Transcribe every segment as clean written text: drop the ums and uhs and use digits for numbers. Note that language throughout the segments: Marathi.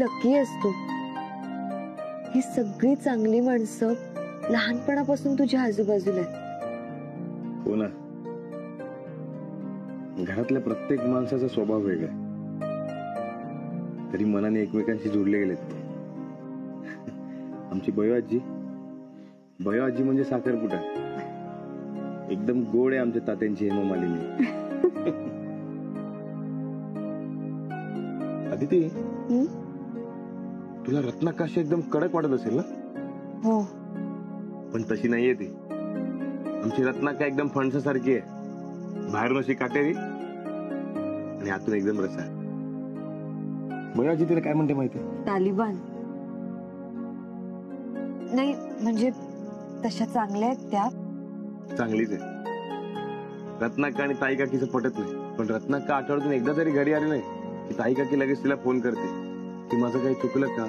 लकी आहेस तू. ही सगळी चांगली माणसं लहानपणापासून तुझ्या आजूबाजूला आहेत. हो ना. घरातल्या प्रत्येक माणसाचा स्वभाव वेगळा आहे, तरी मनाने एकमेकांशी जोडले गेलेत. आमची बयो आजी म्हणजे साखरपुडा. एकदम गोड आहे आमच्या तात्यांची हेममालिनी. अदिती, तुला रत्नाकाशी एकदम कडक वाटत असेल ना? हो, पण तशी नाहीये ती. आमची रत्नाका एकदम फणसासारखी आहे. बाहेरून अशी काटेरी आणि आतून एकदम रसा. बयाजी तिला काय म्हणते माहिती? तालिबान. नाही म्हणजे तशा चांगल्या आहेत त्या. चांगलीच आहे. रत्नाका आणि ताई काकीचं पटत नाही, पण रत्नाका आठवड्यातून एकदा तरी घरी आली नाही की ताई काकी लगेच तिला फोन करते की माझं काही चुकलं का,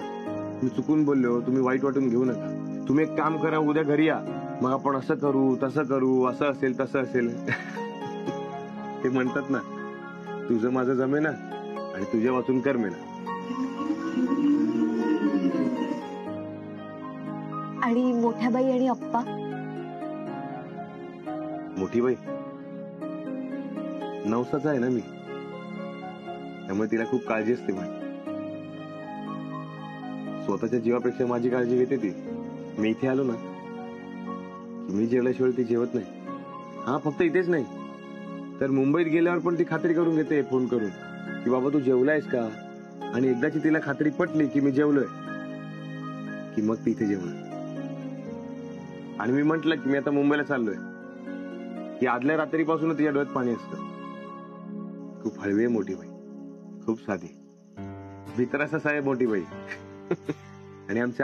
मी चुकून बोललो, तुम्ही वाईट वाटून घेऊ नका, तुम्ही एक काम करा, उद्या घरी या, मग आपण असं करू तसं करू, असं असेल तसं असेल. ते म्हणतात ना, तुझं माझं जमे ना आणि तुझ्या वाचून करमे ना. आणि मोठ्या बाई आणि अप्पा? मोठी बाई नवसाचा आहे ना मी, त्यामुळे तिला खूप काळजी असते माझी. स्वतःच्या जीवापेक्षा माझी काळजी घेते ती. मी इथे आलो ना की मी जेवल्याशिवाय ती जेवत नाही. हा, फक्त इथेच नाही तर मुंबईत गेल्यावर पण ती खात्री करून घेते फोन करून की बाबा तू जेवलायस का, आणि एकदाची तिला खात्री पटली की मी जेवलोय की मग ती इथे जेवणार. आणि मी म्हंटल की मी आता मुंबईला चाललोय की आदल्या रात्रीपासून तिच्या डोळ्यात पाणी असतं. खूप हळवी आहे मोठी बाई, खूप साधी, भितरासा आहे मोठी बाई. आणि आमचे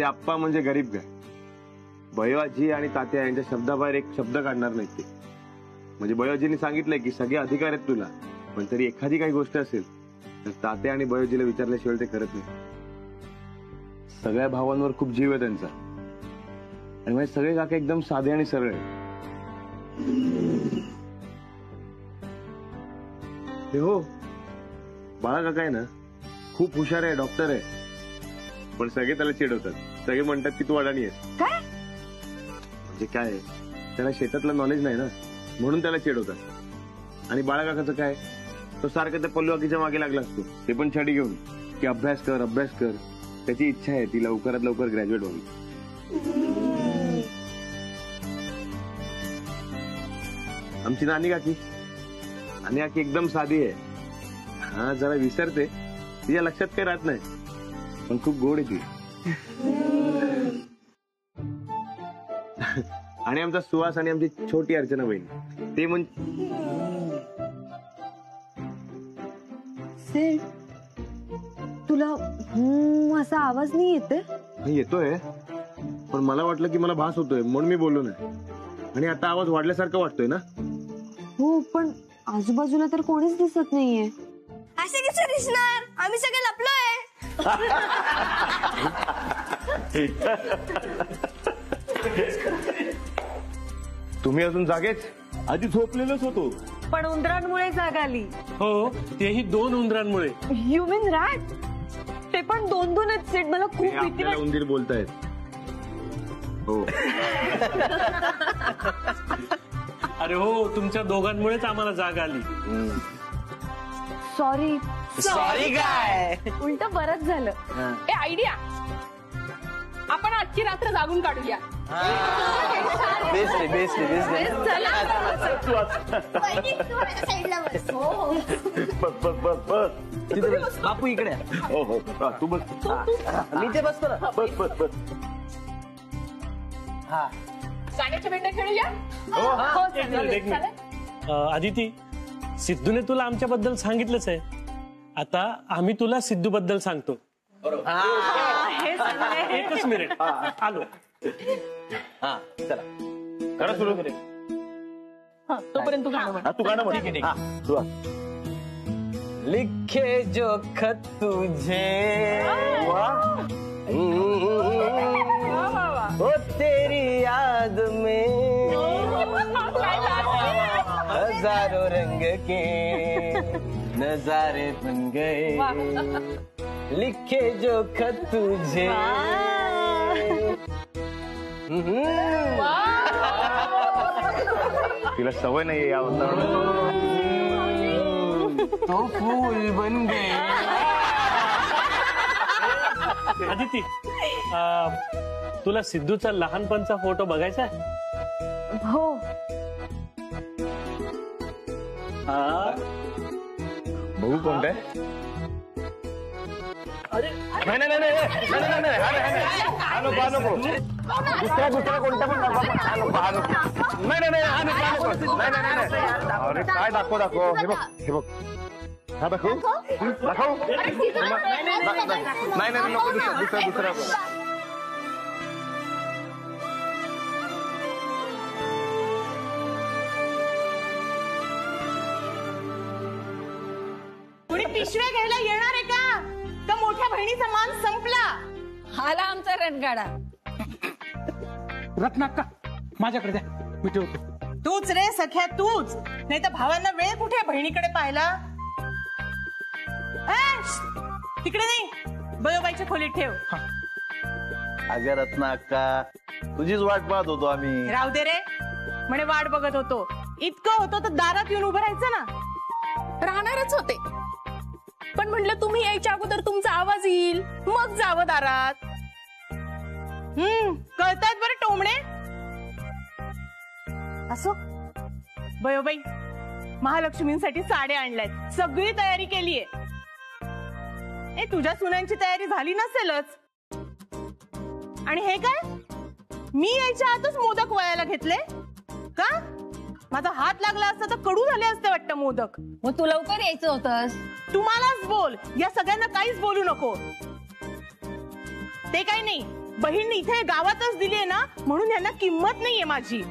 आप्पा म्हणजे गरीब गाय. बयोआजी आणि तात्या यांच्या शब्दाबाहेर एक शब्द काढणार नाहीत ते. म्हणजे बयोआजींनी सांगितलंय की सगळे अधिकार आहेत तुला, पण तरी एखादी काही गोष्ट असेल तर तात्या आणि बयोजीला विचारल्याशिवाय ते करत नाही. सगळ्या भावांवर खूप जीव आहे त्यांचा. आणि माझे सगळे काका एकदम साधे आणि सरळ आहे. हो, बाळा काका आहे ना, खूप हुशार आहे, डॉक्टर आहे, पण सगळे त्याला चिडवतात. सगळे म्हणतात की तू अडाणी आहेस. काय म्हणजे काय, त्याला शेतातलं नॉलेज नाही ना, म्हणून त्याला चिडवतात. आणि बाळा काकाचं काय, तो सारखं त्या पल्लवाकीच्या मागे लागला असतो, ते पण छडी घेऊन की अभ्यास कर अभ्यास कर. त्याची इच्छा आहे ती लवकरात लवकर ग्रॅज्युएट व्हावी. आमची नानी काकी एकदम साधी आहे. हा, जरा विसरते, तिच्या लक्षात काही राहत नाही, पण खूप गोड आहे ती. आणि आमचा सुहास आणि आमची छोटी अर्चना बहीण, ते तुला असा आवाज नाही येते? येतोय, पण मला वाटलं की मला भास होतोय म्हणून मी बोललो नाही. आणि आता आवाज वाढल्यासारखं वाटतोय ना? हो, पण आजूबाजूला तर कोणीच दिसत नाहीये. असे कसे दिसणार, आम्ही सगळे लपलोय. तुम्ही अजून जागेच? आधी झोपलेलोच होतो, पण उंदरांमुळे जाग आली. हो, तेही 2 उंदरांमुळे. You mean rat? ते पण 2-2 आहेत. मला खूप भीती वाटते. उंदीर बोलतायत. हो. अरे हो, तुमच्या दोघांमुळेच आम्हाला जाग आली. सॉरी. सॉरी काय, उलट बरंच झालं. ए आयडिया, आपण आजची रात्र जागून काढूया. बेस्ट. बापू इकडे. हो, तू बस. मी ते बसतो ना. बस. हा, गाण्याच्या भेंड्या खेळूया. एक मिनिट. आदिती, सिद्धूने तुला आमच्याबद्दल सांगितलंच आहे. आता आम्ही तुला सिद्धू बद्दल सांगतो. एकच मिनिट, आलो. हा, चला करा सुरू. तोपर्यंत तू गाणं म्हण. ठीक आहे. लिखे जो खत तुझे ओ तेरी याद में हजारों रंग के नजारे बन गए लिखे जो खत तुझे तिला सवय नाहीये या वातावरणात. तो फूल बन गए. आदिती, तुला सिद्धूचा लहानपणचा फोटो बघायचा आहे? हो. बघू कोणता आहे? नाही नाही नाही नाही नाही नाही नाही हा नको हा नको. दुसरा कोणता पण दाखवा. हा नको हा नको. नाही नाही नाही हा नको हा नको. नाही नाही नाही. अरे काय दाखव हे बघ हा दाखव नाही नाही नको दुसरा. कोणी पिशव्या घ्यायला येणार आहे का मोठ्या बहिणीचा मान संपला? आला आमचा रणगाडा. रत्नाक्का माझ्याकडे द्या, मी ठेवतो. तूच रे सख्या तूच, नाही तर भावांना वेळ कुठे बहिणीकडे पाहिला? तिकडे नाही, बयोबाईच्या खोलीत ठेव. अगं रत्ना अक्का, तुझीच वाट पाहत होतो आम्ही. राहू दे रे, म्हणे वाट बघत होतो. इतकं होतं तर दारात येऊन उभं राहायचं ना. राहणारच होते, पण म्हटलं तुम्ही यायच्या अगोदर तुमचा आवाज येईल, मग जावं दारात. कळतात बरं टोमणे. असो बयोबाई, महालक्ष्मींसाठी साड्या आणल्यात, सगळी तयारी केलीये. तुझ्या सुनांची तयारी झाली नसेलच. आणि हे काय, मी यायच्या आतच मोदक वयाला घेतले का? माझा हात लागला असता तर कडू झाले असते वाटतं मोदक. मग तू लवकर यायचं होतंस. तुम्हालाच बोल, या सगळ्यांना काहीच बोलू नको. ते काही नाही, बहीण इथे गावातच दिलीये ना, म्हणून यांना किंमत नाहीये माझी.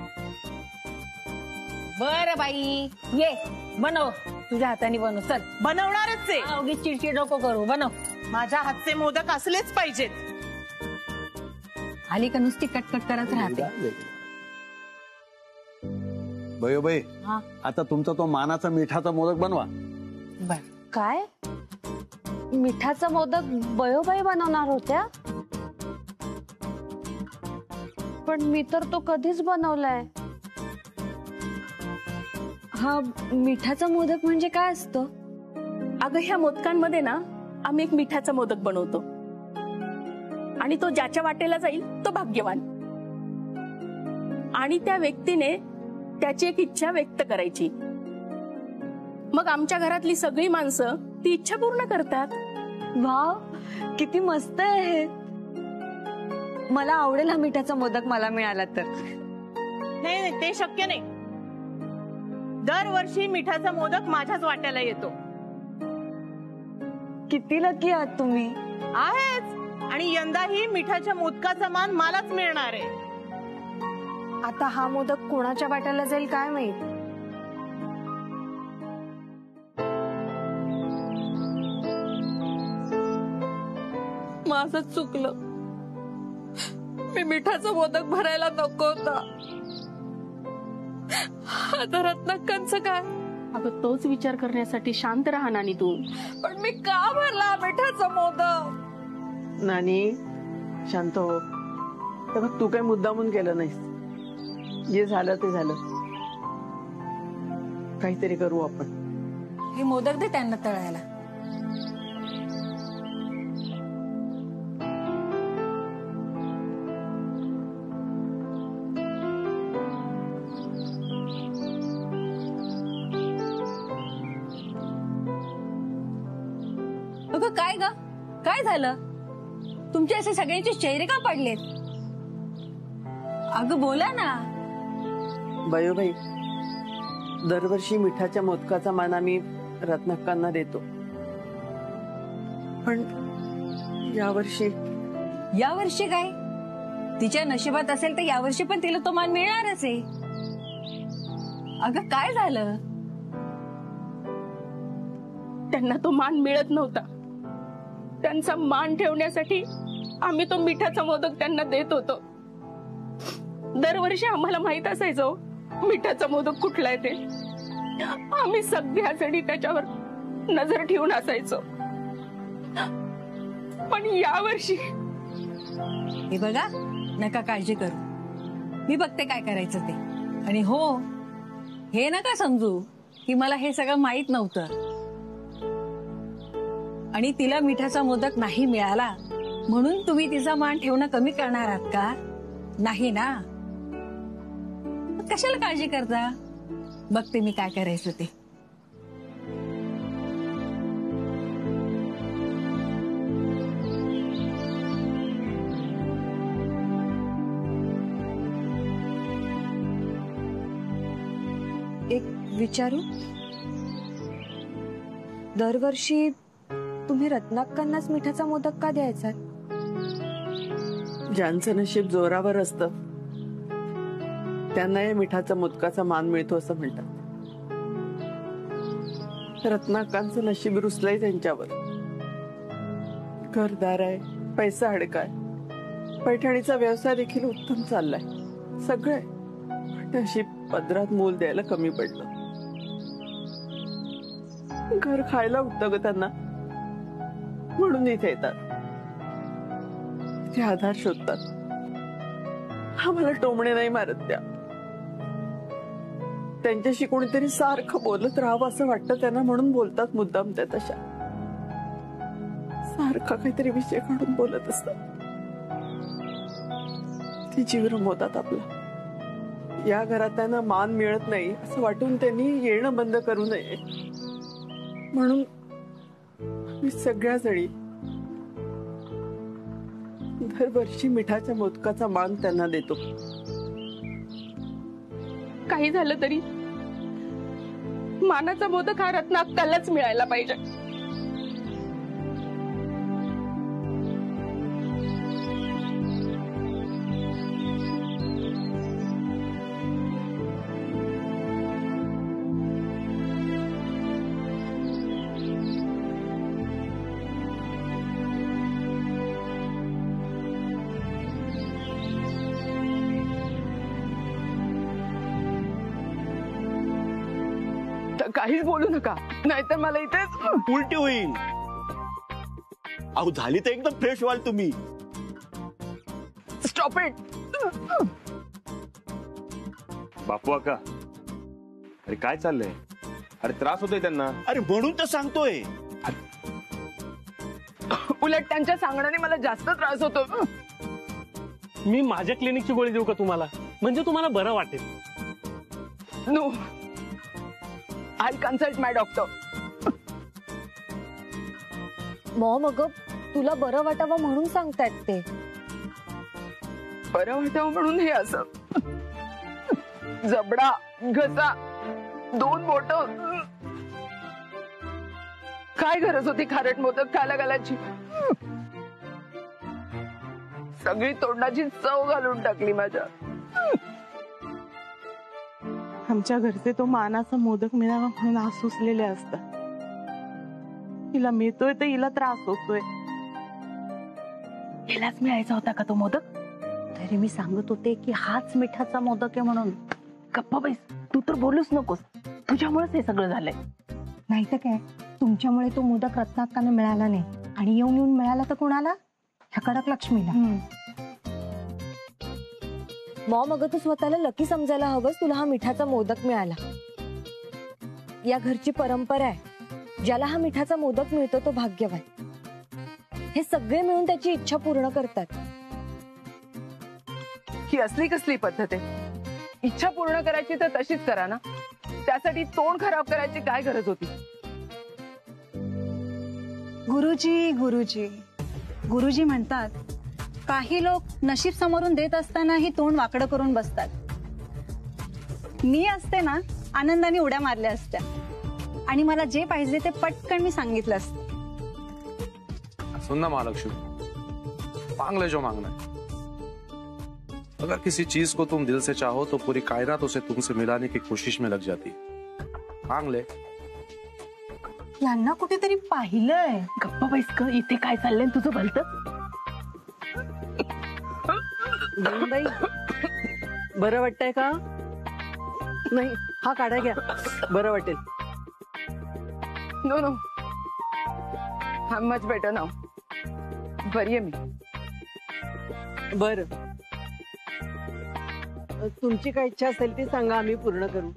बर बाई, ये बनव, तुझ्या हाताने बनव. चल, बनवणारच आहे. उगीच चिडचिड नको करू, बनव. माझ्या हातचे मोदक असलेच पाहिजेत. आली का नुसती कटकट करत राहते. बयोबाई, हा. आता तुमचा तो मानाचा मिठाचा मोदक बनवा. बर. काय? मिठाचा मोदक बयोबाई बनवणार होत्या? पण मी तर तो कधीच बनवलाय. हा मिठाचा मोदक म्हणजे काय असतं? अगं, ह्या मोदकांमध्ये ना आम्ही एक मिठाचा मोदक बनवतो, आणि तो ज्याच्या वाटेला जाईल तो भाग्यवान. आणि त्या व्यक्तीने त्याची एक इच्छा व्यक्त करायची, मग आमच्या घरातली सगळी माणसं ती इच्छा पूर्ण करतात. वाव, किती मस्त आहे हे. मला आवडेल हा मिठाचा मोदक मला मिळाला तर. नाही, ते शक्य नाही. दरवर्षी मिठाचा मोदक माझ्याच वाट्याला येतो. किती लकी आहात तुम्ही. आहेच, आणि यंदाही मिठाच्या मोदकाचा मान मलाच मिळणार आहे. आता हा मोदक कोणाच्या वाट्याला जाईल काय माहित. माझं चुकलं, मी मिठाचा मोदक भरायला नको होता. आता रत्नाक्कांचं काय? अगं, तोच विचार करण्यासाठी शांत राहा नानी तू. पण मी का भरला मिठाचा मोदक? नानी शांत हो. तर तू काही मुद्दामून केलं नाहीस. जे झालं ते झालं. काहीतरी करू आपण. हे मोदक दे त्यांना तळायला. अगं काय ग, काय झालं? तुमचे असे सगळ्यांचे चेहरे का पडलेत? अगं बोला ना. बयोबाई, दरवर्षी मिठाच्या मोदकाचा मान आम्ही रत्नाक्कांना देतो, पण यावर्षी काय? तिच्या नशिबात असेल तर यावर्षी पण तिला तो मान मिळणारच आहे. अगं काय झालं? त्यांना तो मान मिळत नव्हता. त्यांचा मान ठेवण्यासाठी आम्ही तो मिठाचा मोदक त्यांना देत होतो. दरवर्षी आम्हाला माहित असायचं मिठाचा मोदक कुठला आहे ते. आम्ही सगळ्या जणी त्याच्यावर नजर ठेवून असायचो. पण यावर्षी हे बघा, नका काळजी करू, मी बघते काय करायचं ते. आणि हो, हे नका समजू की मला हे सगळं माहित नव्हतं आणि तिला मिठाचा मोदक नाही मिळाला म्हणून तुम्ही तिचा मान ठेवणं कमी करणार आहात का? नाही ना. कशाला काळजी करता, बघते मी काय करायचं ते. एक विचारू, दरवर्षी तुम्ही रत्नाक्कांनाच मिठाचा मोदक का द्यायचा? ज्यांचं नशीब जोरावर असतं त्यांना या मिठाचा मोदकाचा मान मिळतो असं म्हणतात. रत्नाकांचं नशीब रुसलंय त्यांच्यावर. घरदार आहे, पैसा अडकाय, पैठणीचा व्यवसाय देखील उत्तम चाललाय, सगळे नशीब पदरात मोल द्यायला कमी पडलं. घर खायला उठतं ग त्यांना, म्हणून इथे येतात, ते आधार शोधतात. आम्हाला टोमणे नाही मारत त्या. त्यांच्याशी कोणीतरी सारखं बोलत राहावं असं वाटतं त्यांना, म्हणून बोलतात मुद्दाम त्या तशा. सारखा काहीतरी विषय काढून बोलत असतात. ते जीव रमवतात आपला. या घरात त्यांना मान मिळत नाही असं वाटून त्यांनी येणं बंद करू नये, म्हणून मी सगळ्या जणी दरवर्षी मिठाच्या मोदकाचा मान त्यांना देतो. काही झालं तरी मानाचा मोदक हा रत्नाक्कालाच मिळायला पाहिजे. काहीच बोलू नका, नाहीतर मला इथेच उलटी होईल. अहो झाली तर एकदम फ्रेश व्हाल तुम्ही. Stop it. बापू अक्का, अरे काय चाललंय? अरे त्रास होतोय त्यांना. अरे म्हणून तर सांगतोय. उलट त्यांच्या सांगण्याने मला जास्त त्रास होतो. मी माझ्या क्लिनिकची गोळी देऊ का तुम्हाला, म्हणजे तुम्हाला बरं वाटेल? No, I consult my doctor. Mom, अगं तुला बरं वाटावं म्हणून सांगतायत ते. बरं वाटावं म्हणून हे असं जबडा, घसा, 2 बोट. काय गरज होती खारट मोदक खायला घालायची? सगळी तोंडाची चव घालून टाकली माझ्या. आमच्या घरचे तो मानाचा मोदक मिळावा म्हणून आज सुचलेले असतात. हिला मिळतोय तर हिला त्रास होतोय. हिलाच मिळायचा होता का तो मोदक? तरी मी सांगत होते की हाच मिठाचा मोदक आहे म्हणून. गप्पा बैस, तू तर बोलूच नकोस. तुझ्यामुळेच हे सगळं झालंय. नाही तर काय, तुमच्यामुळे तो मोदक रत्नाक्कांना मिळाला नाही, आणि येऊन येऊन मिळाला तर कोणाला? ह्या कडक लक्ष्मीला. मॉम, अगं तू स्वतःला लकी समजायला हवंस. तुला हा मिठाचा मोदक मिळाला. या घरची परंपरा आहे, ज्याला हा मिठाचा मोदक मिळतो तो भाग्यवान. हे सगळे मिळून त्याची इच्छा पूर्ण करतात. ही असली कसली पद्धत आहे? इच्छा पूर्ण करायची तर तशीच करा ना. त्यासाठी तोंड खराब करायची काय गरज होती? गुरुजी, गुरुजी, गुरुजी म्हणतात, काही लोक नशीब समोरून देत असतानाही तोंड वाकडं करून बसतात. मी असते ना, आनंदाने उड्या मारल्या असत्या आणि मला जे पाहिजे ते पटकन मी सांगितलं असतं. सुन ना महालक्ष्मी, मांग ले जो मांगना है. अगर किसी चीज को तुम दिल से चाहो तो पूरी कायनात उसे तुमसे मिलाने की कोशिश में लग जाती. मांग ले. यांना कुठेतरी पाहिलंय. गप्पा बैस ग, इथे काय चाललंय तुझं भलतं? बाई, बरं वाटतंय का? नाही, हा काढा घ्या, बरं वाटेल. नो नो, मच बेटर नाव. बरी आहे मी. बर, तुमची काय इच्छा असेल ती सांगा, आम्ही पूर्ण करू.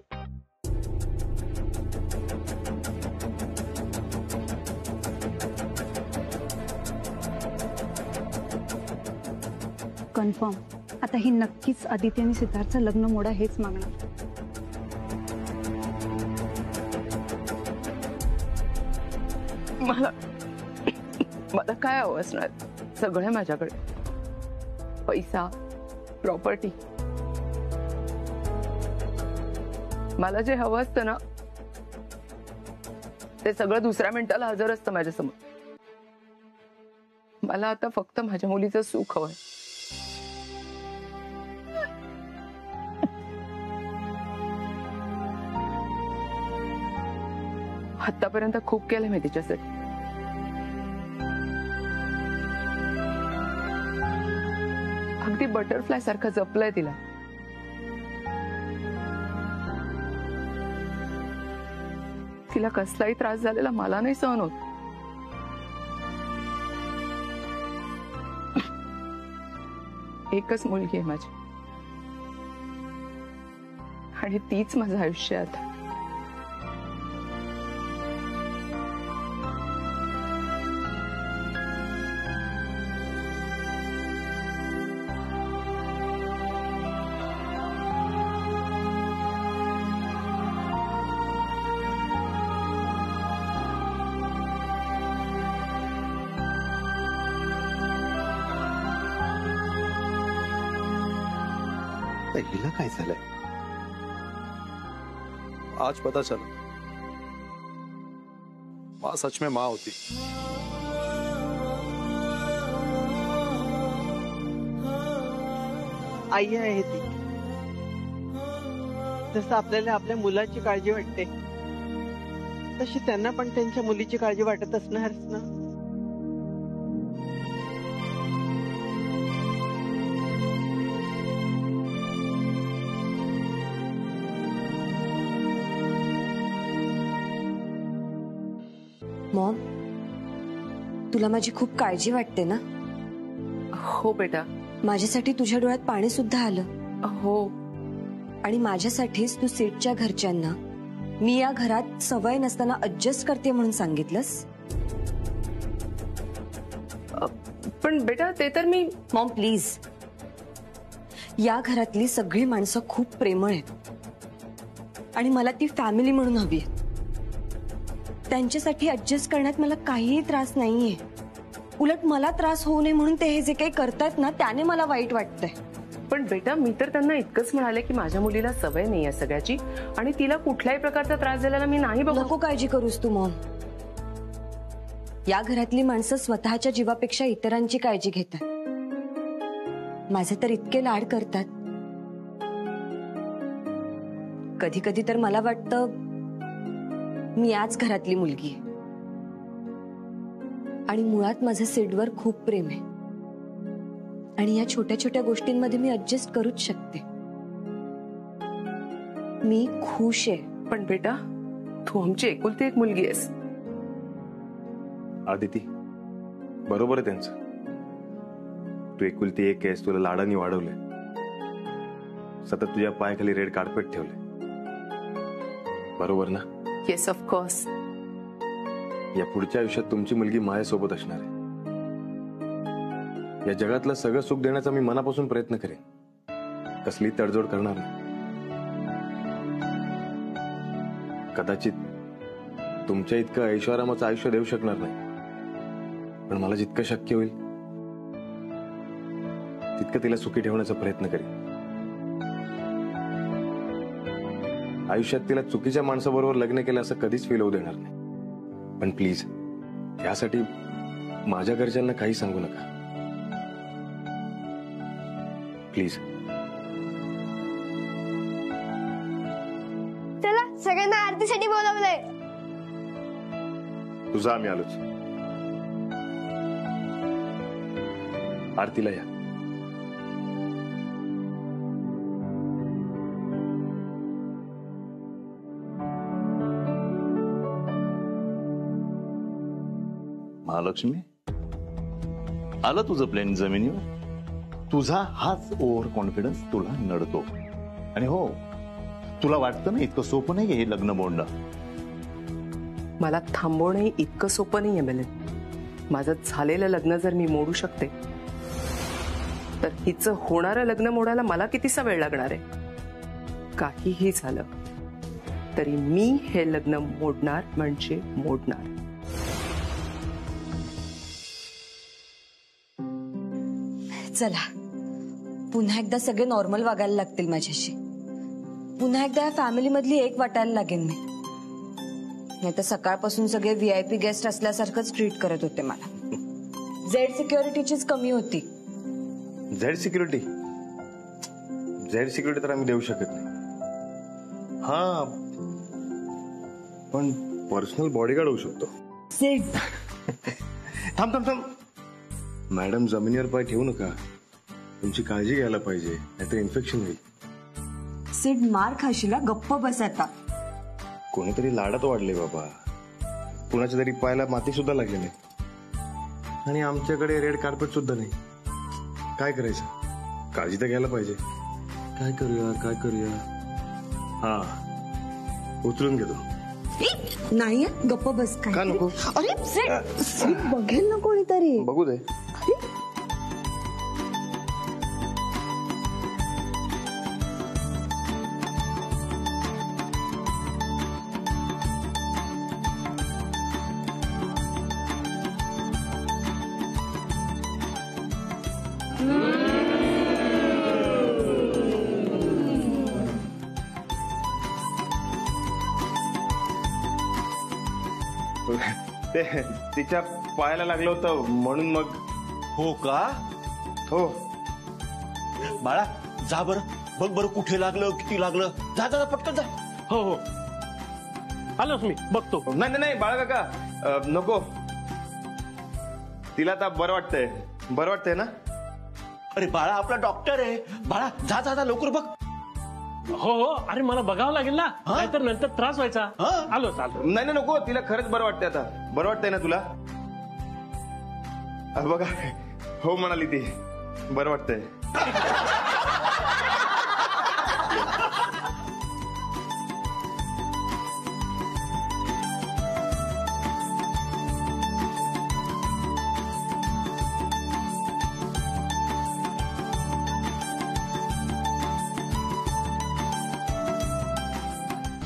कन्फर्म आता ही नक्कीच आदित्य आणि सिद्धार्थचं लग्न मोडा हेच मागणार. मला काय हवं असणार? सगळं माझ्याकडे. पैसा, प्रॉपर्टी. मला जे हवं असतं ना ते सगळं दुसऱ्या मिनिटाला हजर असतं माझ्यासमोर. मला आता फक्त माझ्या मुलीचं सुख हवंय. आतापर्यंत खूप केलं मी तिच्यासाठी. अगदी बटरफ्लाय सारखं जपलंय तिला. तिला कसलाही त्रास झालेला मला नाही सहन होत. एकच मुलगी आहे माझी आणि तीच माझं आयुष्य आहे आता. हिला काय झालंय? आज पता चला माँ सच में माँ होती. आई आहे ती. जसं आपल्याला आपल्या मुलाची काळजी वाटते तशी त्यांना पण त्यांच्या मुलीची काळजी वाटत असणारच ना. मॉम, तुला माझी खूप काळजी वाटते ना? हो बेटा. माझ्यासाठी तुझ्या डोळ्यात पाणी सुद्धा आलं. हो. आणि माझ्यासाठीच तू सेठच्या घरच्यांना मी या घरात सवय नसताना ऍडजस्ट करते म्हणून सांगितलंस. पण बेटा ते तर मी. मॉम प्लीज, या घरातली सगळी माणसं खूप प्रेमळ आहेत आणि मला ती फॅमिली म्हणून हवी आहे. त्यांच्यासाठी ऍडजस्ट करण्यात मला काहीही त्रास नाहीये. उलट मला त्रास होऊ नये म्हणून ते हे जे काही करतायत ना त्याने मला वाईट वाटतंय. पण बेटा मी तर त्यांना इतकंच म्हणाले की माझ्या मुलीला सवय नाही आहे सगळ्याची आणि तिला कुठल्याही प्रकारचा त्रास झालेला मी नाही बघू. नको काळजी करूस तू मॉम. या घरातली माणसं स्वतःच्या जीवापेक्षा इतरांची काळजी घेतात. माझे तर इतके लाड करतात. कधी कधी तर मला वाटतं मी याच घरातली मुलगी आहे आणि मुळात माझं सिडवर खूप प्रेम आहे आणि या छोट्या छोट्या गोष्टींमध्ये मी ऍडजस्ट करूच शकते. मी खुश आहे. पण बेटा तू आमची एकुलती एक मुलगी आहेस. आदिती बरोबर आहे त्यांचं. तू एकुलती एक आहेस. तुला लाडाने वाढवलंय. सतत तुझ्या पायाखाली रेड कार्पेट ठेवलंय. बरोबर ना? Yes of course. या पुढच्या आयुष्यात तुमची मुलगी माझ्यासोबत असणार आहे. या जगातलं सगळं सुख देण्याचा मी मनापासून प्रयत्न करेन. कसली तडजोड करणार नाही. कदाचित तुमच्या इतकं ऐश्वर्याचं आयुष्य देऊ शकणार नाही, पण मला जितकं शक्य होईल तितकं तिला सुखी ठेवण्याचा प्रयत्न करेन. आयुष्यात तिला चुकीच्या माणसाबरोबर लग्न केलं असं कधीच फील होऊ देणार नाही. पण प्लीज यासाठी माझ्या घरच्यांना काही सांगू नका. प्लीज. चला सगळ्यांना आरतीसाठी बोलावलंय. तुझा आम्ही आलोच. आरतीला या. महालक्ष्मी, आलं तुझं प्लॅन जमिनीवर. तुझा हाच ओव्हर कॉन्फिडन्स तुला नडतो. आणि हो, तुला वाटतं ना इतकं सोपं नाही हे लग्न मोडणं. मला थांबवणं इतकं सोपं नाहीये मिलिंद. माझं झालेलं लग्न जर मी मोडू शकते तर हिचं होणारं लग्न मोडायला मला कितीसा वेळ लागणार आहे. काहीही झालं तरी मी हे लग्न मोडणार म्हणजे मोडणार. चला, पुन्हा एकदा सगळे नॉर्मल वागायला लागतील माझ्याशी. पुन्हा एकदा या फॅमिली मधली एक वाटायला लागेल मी. नाही तर सकाळपासून सगळे VIP गेस्ट असल्यासारखंच ट्रीट करत होते मला. झेड सिक्युरिटीचीच कमी होती. झेड सिक्युरिटी तर आम्ही देऊ शकत नाही. हा, पण पर्सनल बॉडीगार्ड होऊ शकतो. थांब थांब थांब मॅडम, जमिनीवर पाय ठेवू नका. तुमची काळजी घ्यायला पाहिजे, नाहीतर इन्फेक्शन होईल. सिड, मार खाशीला, गप्प बस आता. कोणीतरी लाडात वाढले बाबा. कुणाच्या तरी पायाला माती सुद्धा लागली नाही. आणि आमच्याकडे रेड कार्पेट सुद्धा नाही. काय करायचं? काळजी तर घ्यायला पाहिजे. काय करूया? हा, उचलून घेतो. नाही, गप्प बस. का नको? अरे सिड, बघेल ना कोणीतरी. बघू दे. ते तिच्या पायाला लागलं होतं म्हणून मग. हो का? हो. बाळा जा बरं, बघ बरं कुठे लागलं, किती लागलं. जा जा पटकन जा. हो हो, आलोच मी, बघतो. नाही बाळा काका, नको. तिला आता बरं वाटतंय ना? अरे बाळा आपला डॉक्टर आहे. बाळा जा जा लवकर बघ. हो हो, अरे मला बघावं लागेल ना, नाहीतर नंतर त्रास व्हायचा. आलो. नाही नको, तिला खरंच बरं वाटतंय आता. बरं वाटतंय ना तुला? बघा, हो म्हणाली ती. बरं वाटतंय.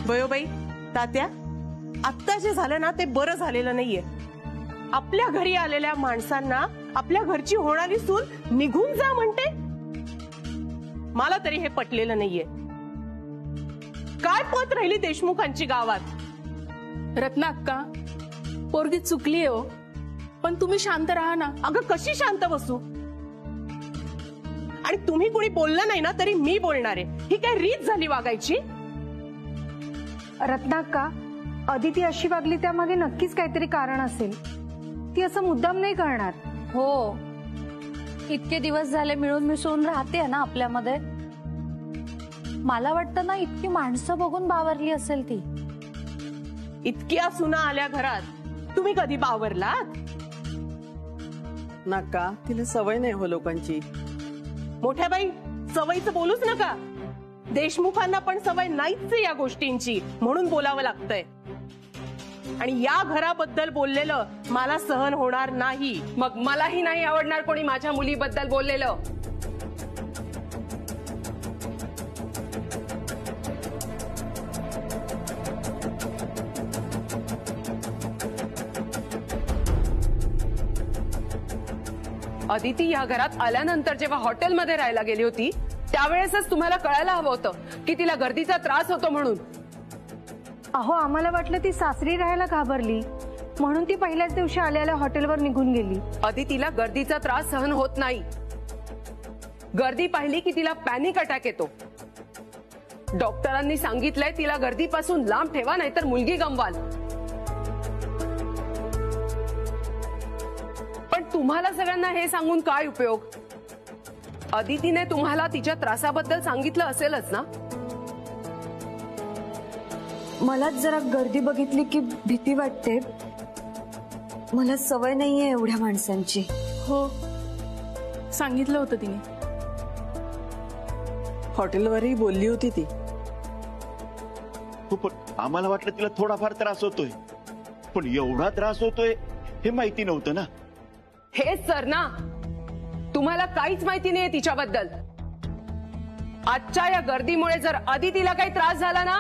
वयोबाई, तात्या, आत्ता जे झालं ना ते बरं झालेलं नाहीये. आपल्या घरी आलेल्या माणसांना आपल्या घरची होणारी सून निघून जा म्हणते. मला तरी हे पटलेलं नाहीये. काय पत राहिली देशमुखांची गावात? रत्नाक्का, पोरगी चुकली हो, पण तुम्ही शांत राहा ना. अगं कशी शांत बसू? आणि तुम्ही कुणी बोललं नाही ना तरी मी बोलणार आहे. ही काय रीत झाली वागायची? रत्नाक्का, अदिती अशी वागली त्यामागे नक्कीच काहीतरी कारण असेल. ती असं मुद्दाम नाही करणार. हो, इतके दिवस झाले मिळून मिसळून राहते ना आपल्यामध्ये. मला वाटतं ना इतकी माणसं बघून बावरली असेल ती. इतक्या सुना आल्या घरात, तुम्ही कधी बावरलात? नका, तिला सवय नाही हो लोकांची. मोठ्या बाई, सवयीचं बोलूच नका. देशमुखांना पण सवय नाहीच या गोष्टींची, म्हणून बोलावं लागतंय. आणि या घराबद्दल बोललेलं मला सहन होणार नाही. मग मलाही नाही आवडणार कोणी माझ्या मुलीबद्दल बोललेलं. अदिती या घरात आल्यानंतर जेव्हा हॉटेलमध्ये राहायला गेली होती त्यावेळेसच तुम्हाला कळायला हवं होतं की तिला गर्दीचा त्रास होतो म्हणून. अहो, आम्हाला वाटलं ती सासरी राहायला घाबरली म्हणून ती पहिल्याच दिवशी आलेल्या हॉटेलवर निघून गेली. अदितीला गर्दीचा त्रास सहन होत नाही. गर्दी पाहिली की तिला पॅनिक अटॅक येतो. डॉक्टरांनी सांगितलंय तिला गर्दीपासून लांब ठेवा, नाहीतर मुलगी गमवाल. पण तुम्हाला सगळ्यांना हे सांगून काय उपयोग? अदितीने तुम्हाला तिच्या त्रासाबद्दल सांगितलं असेलच ना? मलाच जरा गर्दी बघितली की भीती वाटते. मला सवय नाहीये एवढ्या माणसांची. हो, सांगितलं होतं तिने. हॉटेलवरही बोलली होती ती. हो, पण आम्हाला वाटलं तिला थोडाफार त्रास होतोय, पण एवढा त्रास होतोय हे माहिती नव्हतं ना. हेच सर ना, तुम्हाला काहीच माहिती नाहीये तिच्याबद्दल. आजच्या या गर्दीमुळे जर अदितीला काही त्रास झाला ना,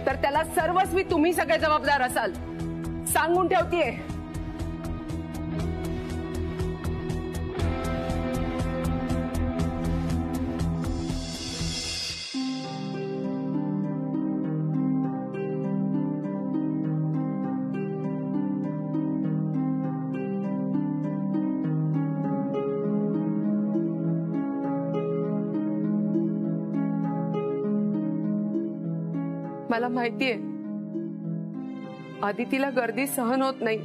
तर त्याला सर्वस्वी तुम्ही सगळे जबाबदार असाल. सांगून ठेवतीये. मला माहितीये अदितीला गर्दी सहन होत नाही.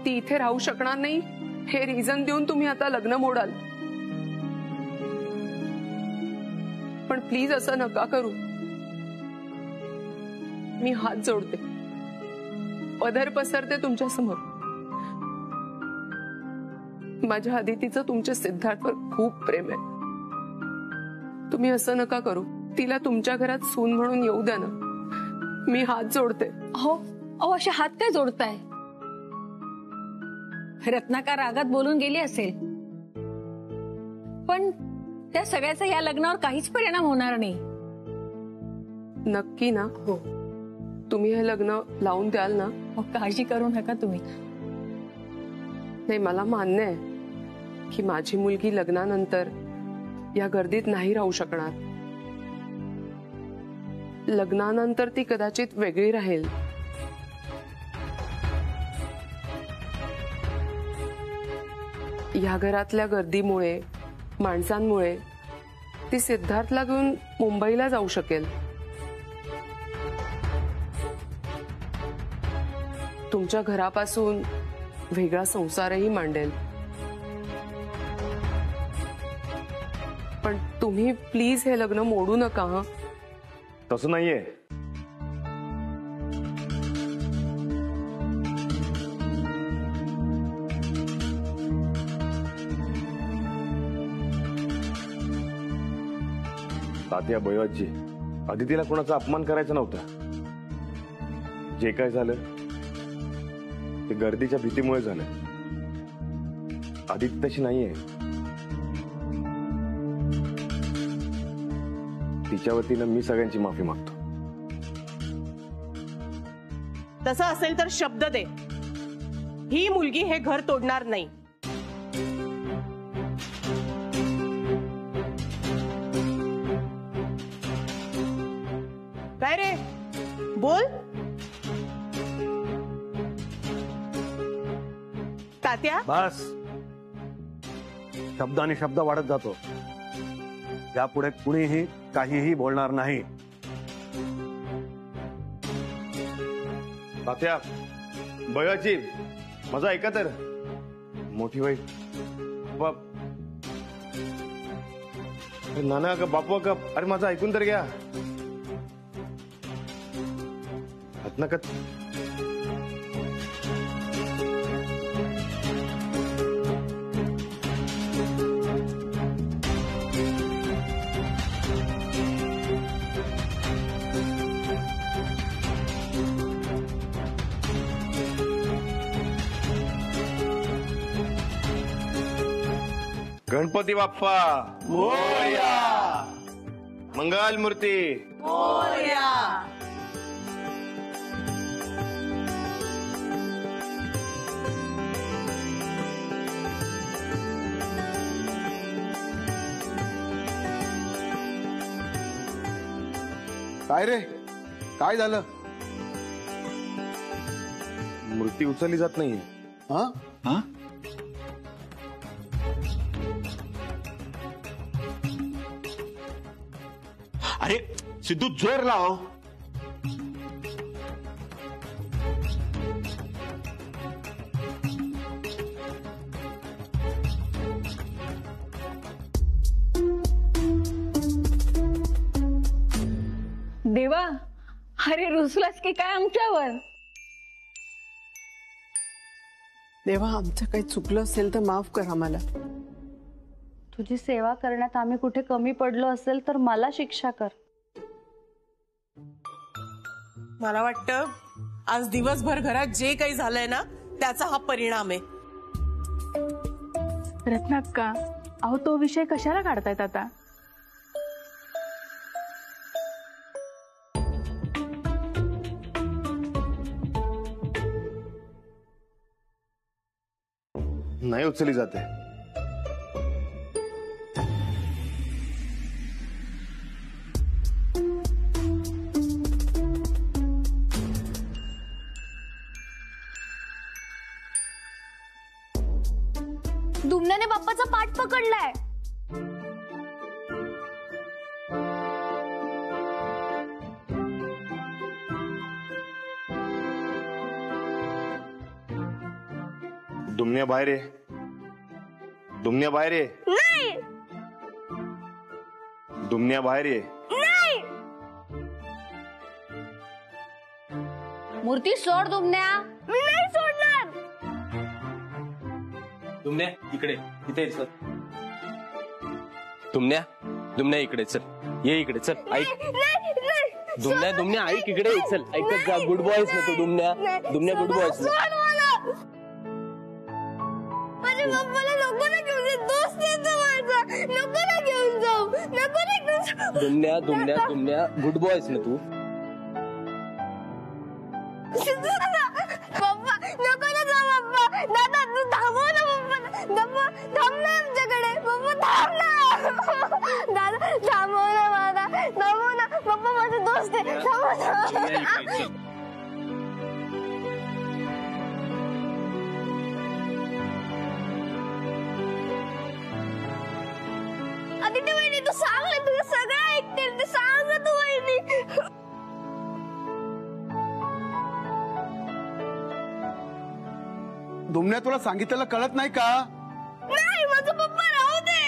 ती इथे राहू शकणार नाही हे रिझन देऊन तुम्ही आता लग्न मोडाल. पण प्लीज असं नका करू. मी हात जोडते, पदर पसरते तुमच्या समोर. माझ्या अदितीचं तुमच्या सिद्धार्थवर खूप प्रेम आहे. तुम्ही असं नका करू. तिला तुमच्या घरात सून म्हणून येऊ द्या ना. मी हात जोडते. हो, असे हात काय जोडताय? रत्नाकर रागात बोलून गेली असेल, पण त्या सगळ्याचा या लग्नावर काहीच परिणाम होणार नाही. नक्की ना? हो. तुम्ही हे लग्न लावून द्याल ना? काळजी करू नका तुम्ही. नाही, मला मान्य आहे की माझी मुलगी लग्नानंतर या गर्दीत नाही राहू शकणार. लग्नानंतर ती कदाचित वेगळी राहील. या घरातल्या गर्दीमुळे, माणसांमुळे ती सिद्धार्थला घेऊन मुंबईला जाऊ शकेल. तुमच्या घरापासून वेगळा संसारही मांडेल. पण तुम्ही प्लीज हे लग्न मोडू नका. हा, तसं नाहीये. तात्या, बयोजी, अदितीला कोणाचा अपमान करायचा नव्हता. जे काय झालं ते गर्दीच्या भीतीमुळे झालं. अदिती तशी नाहीये. तिच्या वतीनं मी सगळ्यांची माफी मागतो. तसं असेल तर शब्द दे, ही मुलगी हे घर तोडणार नाही. काय रे, बोल. तात्या, बस. शब्दाने शब्द वाढत जातो. यापुढे कुणीही काहीही बोलणार नाही. तात्या, बयाची माझा ऐका तर. मोठी बाई, नाना का बापू का, अरे माझं ऐकून तर घ्या. नका. गणपती बाप्पा मोरया. मंगल मूर्ती मोरया. काय रे, काय झालं? मूर्ती उचलली जात नाहीये. हा? हा? अरे सिद्धू, जोर लाव. देवा, अरे रुसलास की काय आमच्यावर? देवा, आमचं काही चुकलं असेल तर माफ कर आम्हाला. तुझी सेवा करण्यात आम्ही कुठे कमी पडलो असेल तर मला शिक्षा कर. मला वाटतं आज दिवसभर घरात जे काही झालंय ना त्याचा हा परिणाम आहे. रत्नाक्का, अहो तो विषय कशाला काढतायत आता? नाही उचलली जाते. दुमण्याने बाप्पाचा पाठ पकडलाय. दुमण्या बाहेर ये. दुमण्या बाहेर ये. नाही दुमण्या बाहेर ये. नाही. मूर्ती सोड दुमण्या. मी नाही सोडणार. दुमण्या इकडे, इथे चल. दुमण्या इकडे चल. ये इकडे चल. ऐक दुमण्या ऐक इकडे चल. ऐकत जा. गुड बॉयज ना तू. दुमण्या गुड बॉयज. माझ्या पप्पाला नको ना घेऊन जाऊ. दोस्त येतो माझा. नको ना घेऊन जाऊ. नको ना घेऊन जाऊ. दुमण्या गुड बॉयज ना तू. पप्पा नको ना जाऊ. पप्पा दादा तू थांबव ना. पप्पा थांब ना आमच्याकडे. पप्पा थांब ना. दादा थांबव ना. मला थांबव ना. पप्पा माझा दोस्त आहे. थांबव ना. आदित्य वहिनी तू सांग ना. तुझं सगळं ऐकते. ते सांग ना तू वहिनी. दुमण्या, तुला सांगितलेलं कळत नाही का? नाही माझा पप्पा राहू दे.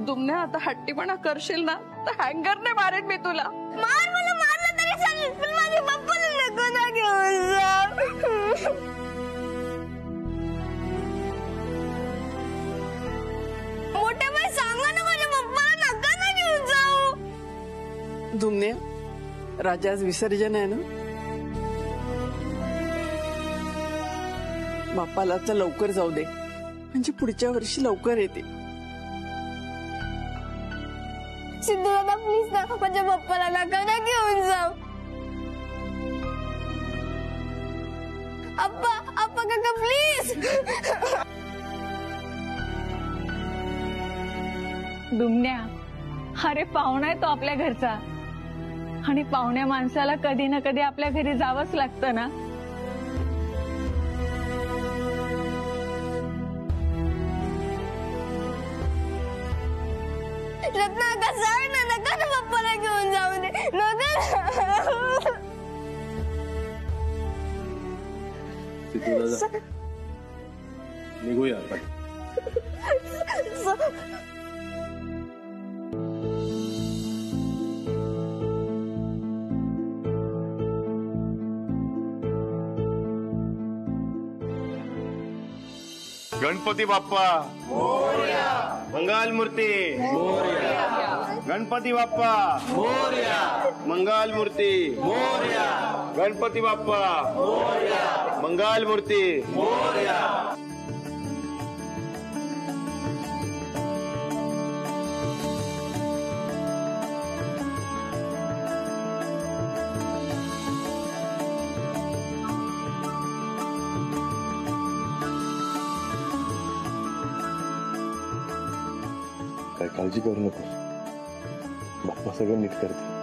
दुमण्या, आता हट्टीपणा करशील ना तर हँगरने मारेन मी तुला. मार. मला मारलं तरी चालेल पण माझ्या पप्पाला नको ना घेऊन जा. मोठ्या बाई सांगा ना. माझ्या पप्पाला नका ना घेऊन जाऊ. दुमण्या, राजा आज विसर्जन आहे ना? बाप्पाला तर लवकर जाऊ दे, म्हणजे पुढच्या वर्षी लवकर येते. सिद्धू दादा प्लीज ना. माझ्या पप्पाला नका ना घेऊन जाऊ. अप्पा काका प्लीज. दुमण्या, अरे पाहुणा आहे तो आपल्या घरचा आणि पाहुण्या माणसाला कधी ना कधी आपल्या घरी जावंच लागतं ना. रत्नाका सांग ना. नका ना पप्पाला घेऊन जाऊ दे. नका. निघूया. गणपती बाप्पा मोरया. मंगल मूर्ती मोरया. गणपती बाप्पा मोरया. मंगल मूर्ती मोरया. गणपती बाप्पा मोरया. मंगल मूर्ती मोरया. काय काळजी करू नको. बाप्पा सगळं नीट करते.